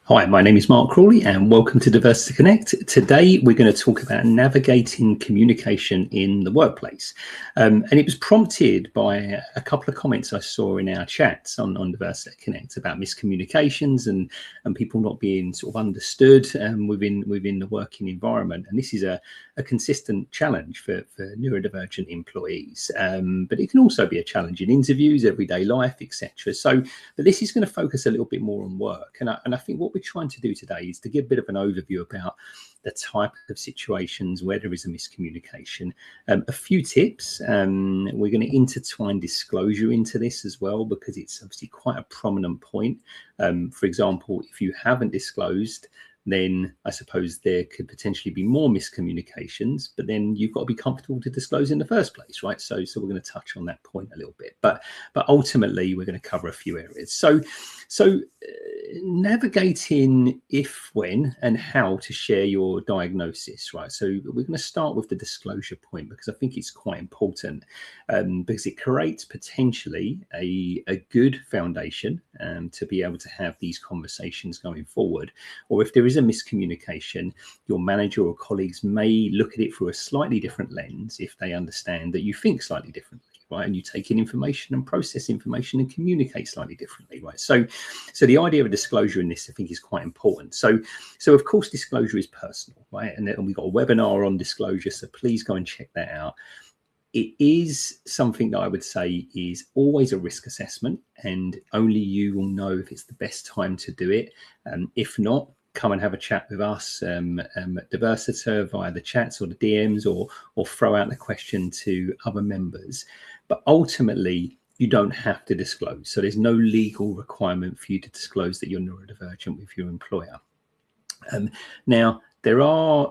Hi, my name is Mark Crawley and welcome to Diversita Connect. Today we're going to talk about navigating communication in the workplace. And it was prompted by a couple of comments I saw in our chats on Diversita Connect about miscommunications and people not being sort of understood within the working environment. And this is a consistent challenge for neurodivergent employees. But it can also be a challenge in interviews, everyday life, etc. But this is going to focus a little bit more on work. And I think what we're trying to do today is to give a bit of an overview about the type of situations where there is a miscommunication. A few tips. We're going to intertwine disclosure into this as well, because it's obviously quite a prominent point. For example, if you haven't disclosed, then I suppose there could potentially be more miscommunications, but then you've got to be comfortable to disclose in the first place, right? So we're going to touch on that point a little bit, but ultimately we're going to cover a few areas. So navigating if, when, and how to share your diagnosis, right? So we're going to start with the disclosure point, because I think it's quite important, because it creates potentially a good foundation to be able to have these conversations going forward. Or if there is a miscommunication, your manager or colleagues may look at it through a slightly different lens if they understand that you think slightly differently, right? And you take in information and process information and communicate slightly differently, right? So the idea of disclosure in this, I think, is quite important. So of course, disclosure is personal, right? And we've got a webinar on disclosure, so please go and check that out. It is something that I would say is always a risk assessment, and only you will know if it's the best time to do it. If not, come and have a chat with us at Diversita via the chats or the DMs, or throw out the question to other members. But ultimately, you don't have to disclose. So there's no legal requirement for you to disclose that you're neurodivergent with your employer. Now, there are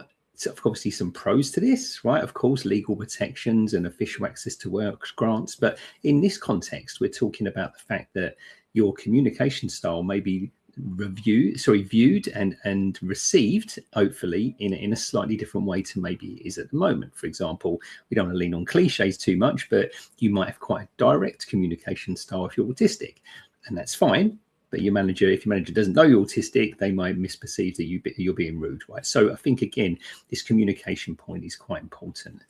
obviously some pros to this, right? Of course, legal protections and official access to work grants. But in this context, we're talking about the fact that your communication style may be viewed and received, hopefully, in a slightly different way to maybe it is at the moment. For example, we don't want to lean on cliches too much, but you might have quite a direct communication style if you're autistic, and that's fine. But if your manager doesn't know you're autistic, they might misperceive that you're being rude, right? So I think, again, this communication point is quite important.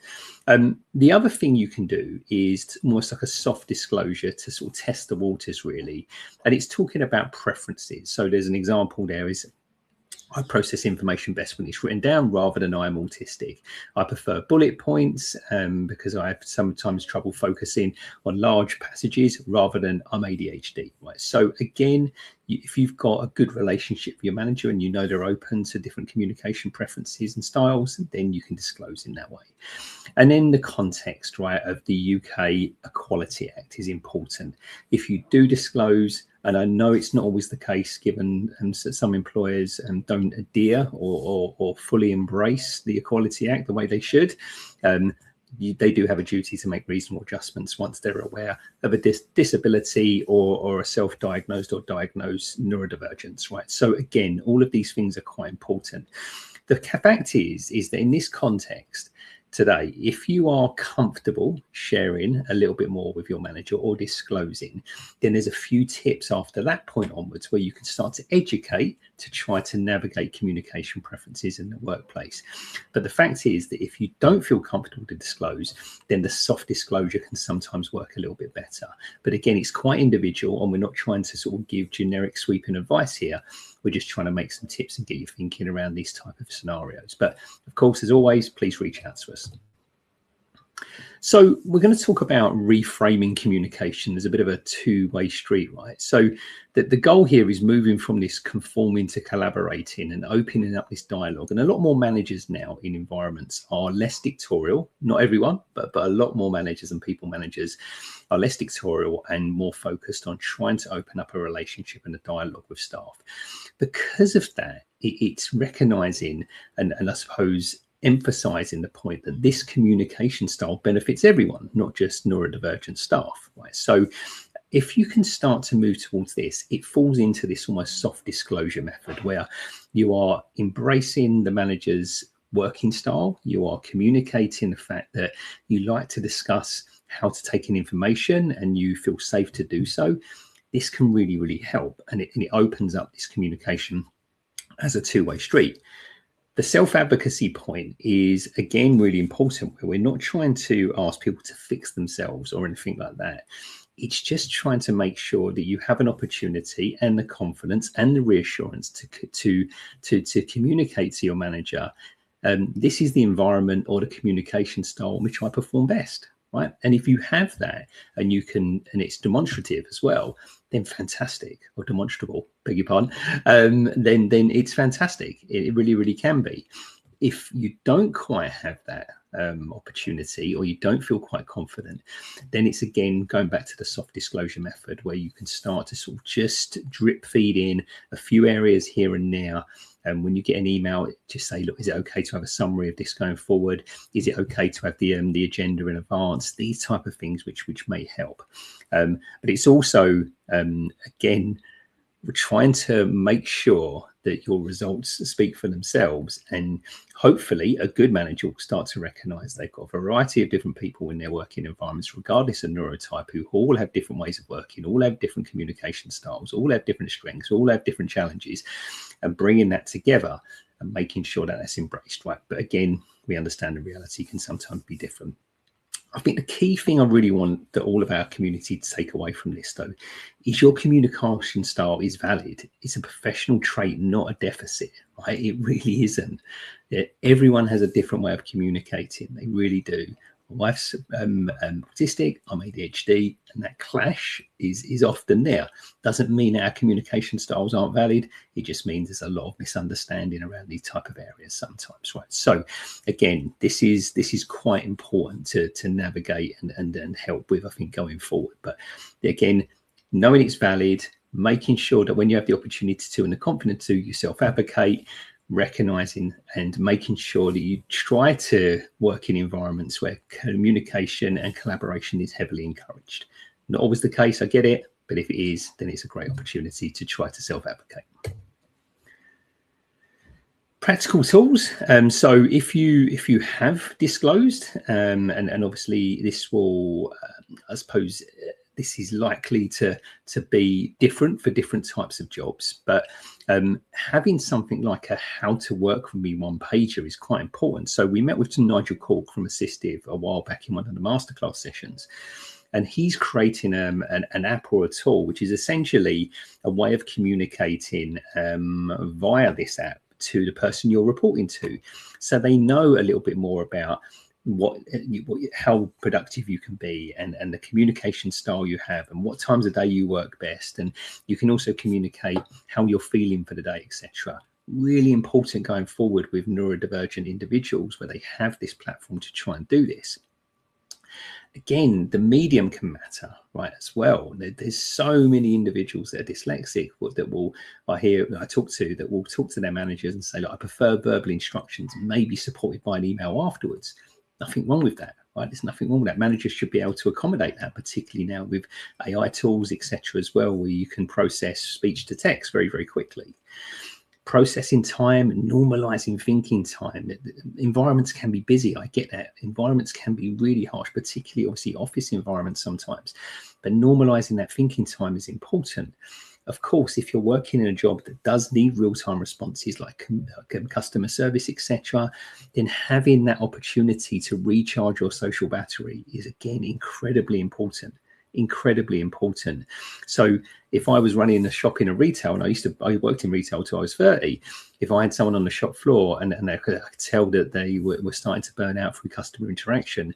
The other thing you can do is almost like a soft disclosure to sort of test the waters, really. And it's talking about preferences. So there's an example there is, I process information best when it's written down rather than I'm autistic. I prefer bullet points because I have sometimes trouble focusing on large passages rather than I'm ADHD. Right? So again, if you've got a good relationship with your manager and you know they're open to different communication preferences and styles, then you can disclose in that way. And then the context, right, of the UK Equality Act is important. If you do disclose, and I know it's not always the case, given some employers don't adhere or fully embrace the Equality Act the way they should, they do have a duty to make reasonable adjustments once they're aware of a disability or a self-diagnosed or diagnosed neurodivergence, right? So again, all of these things are quite important. The fact is that in this context today, if you are comfortable sharing a little bit more with your manager or disclosing, then there's a few tips after that point onwards where you can start to educate to try to navigate communication preferences in the workplace. But the fact is that if you don't feel comfortable to disclose, then the soft disclosure can sometimes work a little bit better. But again, it's quite individual, and we're not trying to sort of give generic sweeping advice here. We're just trying to make some tips and get you thinking around these type of scenarios. But of course, as always, please reach out to us. So we're going to talk about reframing communication as a bit of a two-way street, right? So the goal here is moving from this conforming to collaborating and opening up this dialogue. And a lot more managers now in environments are less dictatorial. Not everyone, but a lot more managers and people managers are less dictatorial and more focused on trying to open up a relationship and a dialogue with staff. Because of that, it's recognizing and I suppose emphasizing the point that this communication style benefits everyone, not just neurodivergent staff, right? So if you can start to move towards this, it falls into this almost soft disclosure method where you are embracing the manager's working style, you are communicating the fact that you like to discuss how to take in information and you feel safe to do so. This can really, really help, and it opens up this communication as a two-way street. The self-advocacy point is, again, really important, where we're not trying to ask people to fix themselves or anything like that. It's just trying to make sure that you have an opportunity and the confidence and the reassurance to communicate to your manager, this is the environment or the communication style in which I perform best. Right. And if you have that and you can, and it's demonstrative as well, then fantastic, or demonstrable, beg your pardon, then it's fantastic. It really, really can be. If you don't quite have that opportunity, or you don't feel quite confident, then it's again going back to the soft disclosure method, where you can start to sort of just drip feed in a few areas here and there. And when you get an email, just say, look, is it okay to have a summary of this going forward? Is it okay to have the agenda in advance? These type of things which may help. But it's also, again, we're trying to make sure that your results speak for themselves, and hopefully a good manager will start to recognize they've got a variety of different people in their working environments, regardless of neurotype, who all have different ways of working, all have different communication styles, all have different strengths, all have different challenges, and bringing that together and making sure that that's embraced, right? But again, we understand the reality can sometimes be different. I think the key thing I really want that all of our community to take away from this, though, is your communication style is valid. It's a professional trait, not a deficit, right? It really isn't. Everyone has a different way of communicating. They really do. My wife's autistic, I'm ADHD, and that clash is often there. Doesn't mean our communication styles aren't valid. It just means there's a lot of misunderstanding around these type of areas sometimes, right? So again, this is quite important to navigate and help with, I think, going forward. But again, knowing it's valid, making sure that when you have the opportunity to and the confidence to, you self-advocate, recognizing and making sure that you try to work in environments where communication and collaboration is heavily encouraged. Not always the case, I get it, but if it is, then it's a great opportunity to try to self-advocate. Practical tools. So if you have disclosed, and obviously this will, I suppose, this is likely to be different for different types of jobs, but having something like a how to work with me one pager is quite important. So we met with Nigel Cork from Assistive a while back in one of the masterclass sessions, and he's creating an app or a tool which is essentially a way of communicating via this app to the person you're reporting to, so they know a little bit more about how productive you can be, and the communication style you have, and what times of day you work best, and you can also communicate how you're feeling for the day, etc. Really important going forward with neurodivergent individuals, where they have this platform to try and do this. Again, the medium can matter, right, as well. There's so many individuals that are dyslexic I talk to that will talk to their managers and say, look, I prefer verbal instructions, maybe supported by an email afterwards. Nothing wrong with that, right? There's nothing wrong with that. Managers should be able to accommodate that, particularly now with AI tools, etc., as well, where you can process speech to text very, very quickly. Processing time, normalizing thinking time. Environments can be busy, I get that. Environments can be really harsh, particularly obviously office environments sometimes. But normalizing that thinking time is important. Of course, if you're working in a job that does need real-time responses like customer service, etc., then having that opportunity to recharge your social battery is, again, incredibly important. Incredibly important. So if I was running a shop in a retail, and I worked in retail till I was 30, if I had someone on the shop floor and I could tell that they were starting to burn out through customer interaction,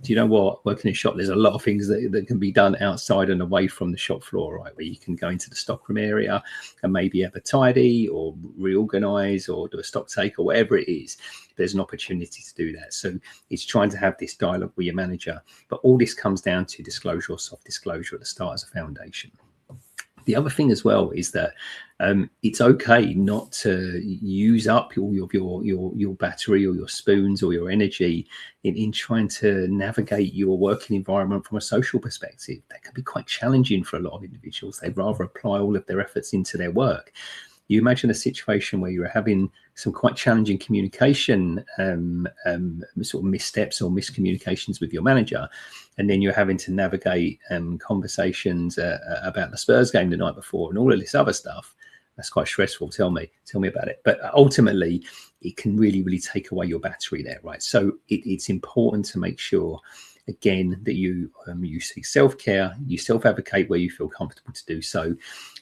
do you know what? Working in a shop, there's a lot of things that can be done outside and away from the shop floor, right? Where you can go into the stockroom area and maybe have a tidy or reorganize or do a stock take or whatever it is. There's an opportunity to do that. So it's trying to have this dialogue with your manager. But all this comes down to disclosure or soft disclosure at the start as a foundation. The other thing as well is that it's okay not to use up all your battery or your spoons or your energy in trying to navigate your working environment from a social perspective. That can be quite challenging for a lot of individuals. They'd rather apply all of their efforts into their work. You imagine a situation where you're having some quite challenging communication, sort of missteps or miscommunications with your manager, and then you're having to navigate conversations about the Spurs game the night before and all of this other stuff. that's quite stressful. Tell me about it. But ultimately, it can really, really take away your battery there, right? So it's important to make sure, again, that you seek self-care, you self-advocate where you feel comfortable to do so,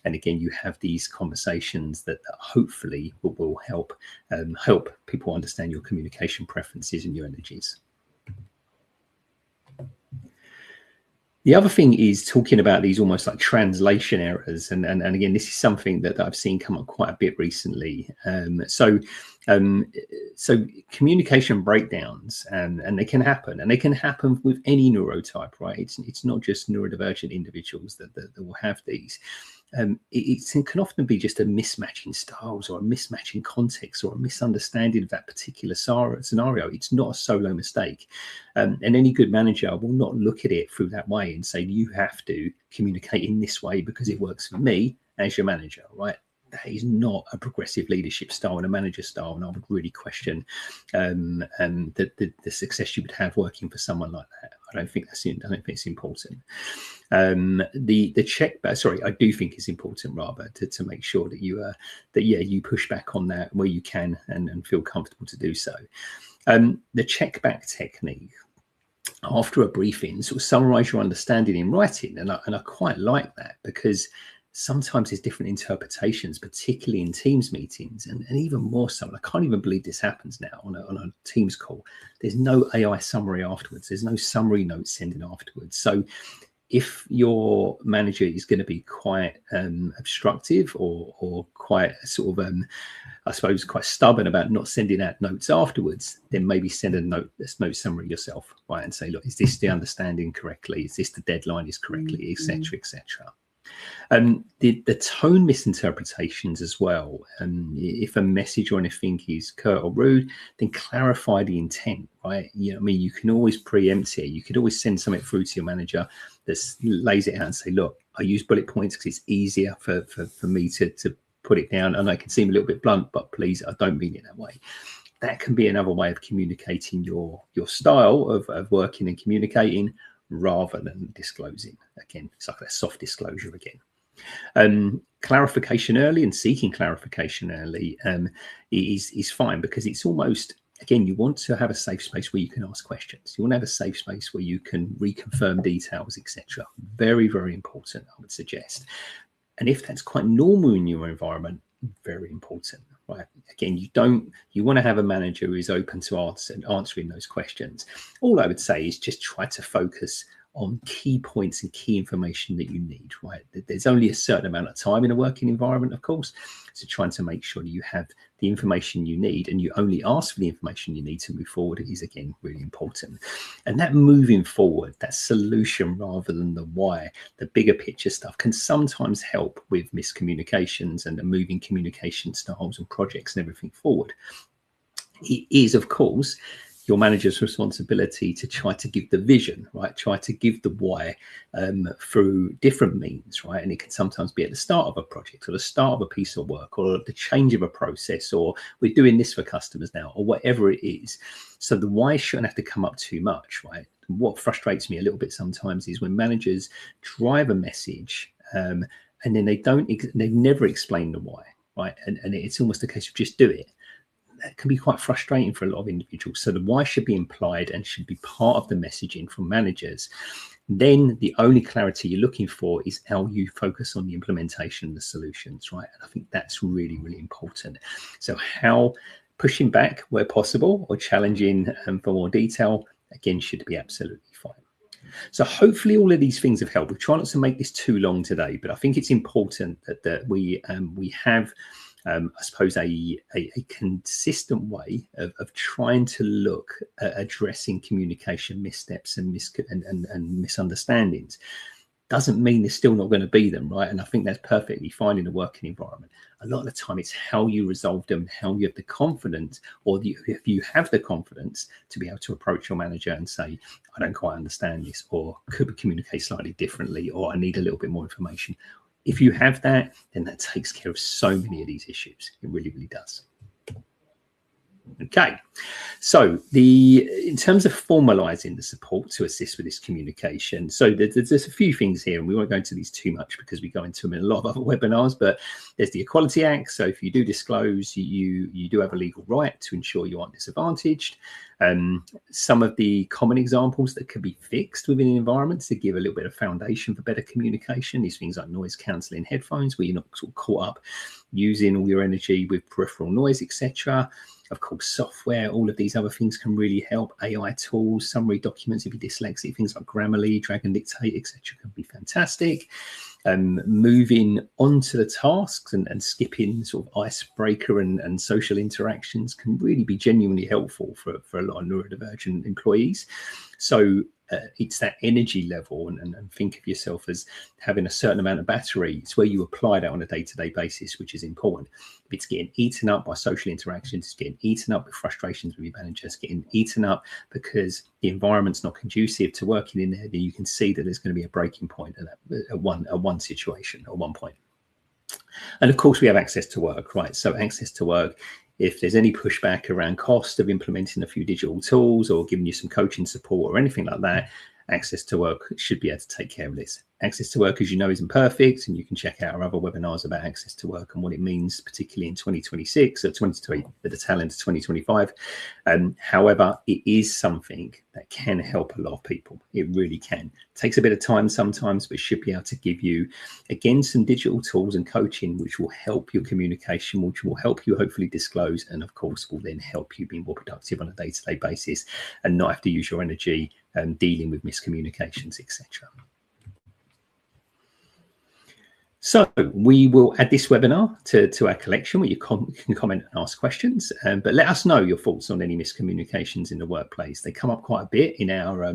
and again, you have these conversations that hopefully will help people understand your communication preferences and your energies. The other thing is talking about these almost like translation errors, and again, this is something that I've seen come up quite a bit recently. So communication breakdowns, and they can happen, with any neurotype, right? It's not just neurodivergent individuals that will have these. It can often be just a mismatch in styles, or a mismatch in context, or a misunderstanding of that particular scenario. It's not a solo mistake. And any good manager will not look at it through that way and say, you have to communicate in this way because it works for me as your manager, right? That is not a progressive leadership style and a manager style, and I would really question the success you would have working for someone like that. I don't think it's important. The check back, I do think it's important, rather, to make sure that you push back on that where you can and feel comfortable to do so. The check back technique, after a briefing, sort of summarize your understanding in writing, and I quite like that, because sometimes there's different interpretations, particularly in Teams meetings, and even more so. I can't even believe this happens now on a Teams call. There's no AI summary afterwards. There's no summary notes sending afterwards. So if your manager is going to be quite obstructive or quite sort of, I suppose, quite stubborn about not sending out notes afterwards, then maybe send a note summary yourself, right? And say, look, is this the understanding correctly? Is this the deadline is correctly, etc., etc. The tone misinterpretations as well. If a message or anything is curt or rude, then clarify the intent, right? You can always preempt it. You could always send something through to your manager that lays it out and say, look, I use bullet points because it's easier for me to put it down, and I can seem a little bit blunt, but please, I don't mean it that way. That can be another way of communicating your style of working and communicating, rather than disclosing. Again, it's like that soft disclosure again. Clarification early and seeking clarification early is fine, because it's almost, again, you want to have a safe space where you can ask questions. You want to have a safe space where you can reconfirm details, etc. Very, very important, I would suggest. And if that's quite normal in your environment, very important, right? Again, you want to have a manager who is open to answering those questions. All I would say is just try to focus on key points and key information that you need, right? There's only a certain amount of time in a working environment, of course, so trying to make sure that you have the information you need, and you only ask for the information you need to move forward, is, again, really important. And that moving forward, that solution rather than the why, the bigger picture stuff, can sometimes help with miscommunications and moving communication styles and projects and everything forward. It is, of course, your manager's responsibility to try to give the vision, right? Try to give the why through different means, right? And it can sometimes be at the start of a project, or the start of a piece of work, or the change of a process, or we're doing this for customers now, or whatever it is. So the why shouldn't have to come up too much, right? What frustrates me a little bit sometimes is when managers drive a message and then they never explain the why, right? And it's almost a case of just do it. That can be quite frustrating for a lot of individuals. So the why should be implied and should be part of the messaging from managers. Then the only clarity you're looking for is how you focus on the implementation of the solutions, right? And I think that's really, really important. So how pushing back where possible, or challenging for more detail, again, should be absolutely fine. So hopefully all of these things have helped. We try not to make this too long today, but I think it's important that we have, I suppose, a consistent way of trying to look at addressing communication missteps and misunderstandings. Doesn't mean there's still not going to be them, right? And I think that's perfectly fine in a working environment. A lot of the time, it's how you resolve them, how you have the confidence, or if you have the confidence to be able to approach your manager and say, I don't quite understand this, or could we communicate slightly differently, or I need a little bit more information. If you have that, then that takes care of so many of these issues. It really, really does. Okay, so in terms of formalising the support to assist with this communication, so there's a few things here, and we won't go into these too much because we go into them in a lot of other webinars, but there's the Equality Act. So if you do disclose, you do have a legal right to ensure you aren't disadvantaged. Some of the common examples that could be fixed within an environment to give a little bit of foundation for better communication, these things like noise cancelling headphones, where you're not sort of caught up using all your energy with peripheral noise, etc. Of course, software, all of these other things can really help. AI tools, summary documents, if you're dyslexic, things like Grammarly, Dragon Dictate, etc. can be fantastic. Moving on to the tasks and skipping sort of icebreaker and social interactions can really be genuinely helpful for a lot of neurodivergent employees. So it's that energy level, and think of yourself as having a certain amount of battery. It's where you apply that on a day-to-day basis, which is important. If it's getting eaten up by social interactions, it's getting eaten up with frustrations with your manager, it's getting eaten up because the environment's not conducive to working in there, then you can see that there's going to be a breaking point at one situation or one point. And of course, we have access to work, right? So access to work, if there's any pushback around cost of implementing a few digital tools or giving you some coaching support or anything like that, access to work should be able to take care of this. Access to work, as you know, isn't perfect, and you can check out our other webinars about access to work and what it means, particularly in 2026 or 2020, at the tail end of 2025. However, it is something that can help a lot of people. It really can. It takes a bit of time sometimes, but should be able to give you, again, some digital tools and coaching which will help your communication, which will help you hopefully disclose, and of course will then help you be more productive on a day-to-day basis and not have to use your energy dealing with miscommunications, etc. So we will add this webinar to our collection where you can comment and ask questions, but let us know your thoughts on any miscommunications in the workplace. They come up quite a bit in our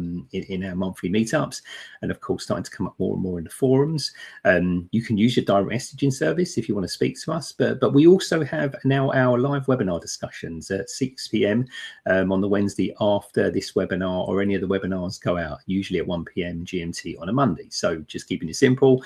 monthly meetups, and of course starting to come up more and more in the forums. You can use your direct messaging service if you want to speak to us, but we also have now our live webinar discussions at 6 p.m. On the Wednesday after this webinar, or any of the webinars go out, usually at 1 p.m. GMT on a Monday. So just keeping it simple,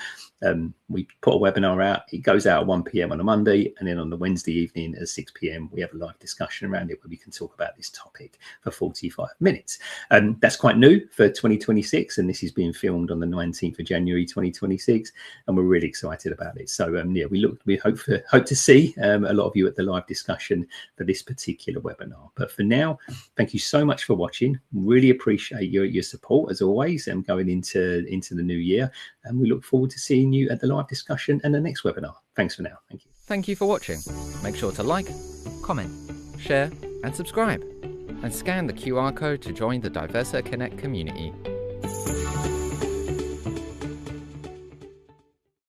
we put a webinar out, it goes out at 1 p.m. on a Monday, and then on the Wednesday evening at 6 p.m. we have a live discussion around it where we can talk about this topic for 45 minutes. That's quite new for 2026, and this is being filmed on the 19th of January 2026, and we're really excited about it. So yeah, we hope to see a lot of you at the live discussion for this particular webinar. But for now, thank you so much for watching. Really appreciate your support as always, and going into the new year, and we look forward to seeing you at the live discussion and the next webinar. Thanks for now. Thank you. Thank you for watching. Make sure to like, comment, share and subscribe, and scan the QR code to join the Diversita Connect community.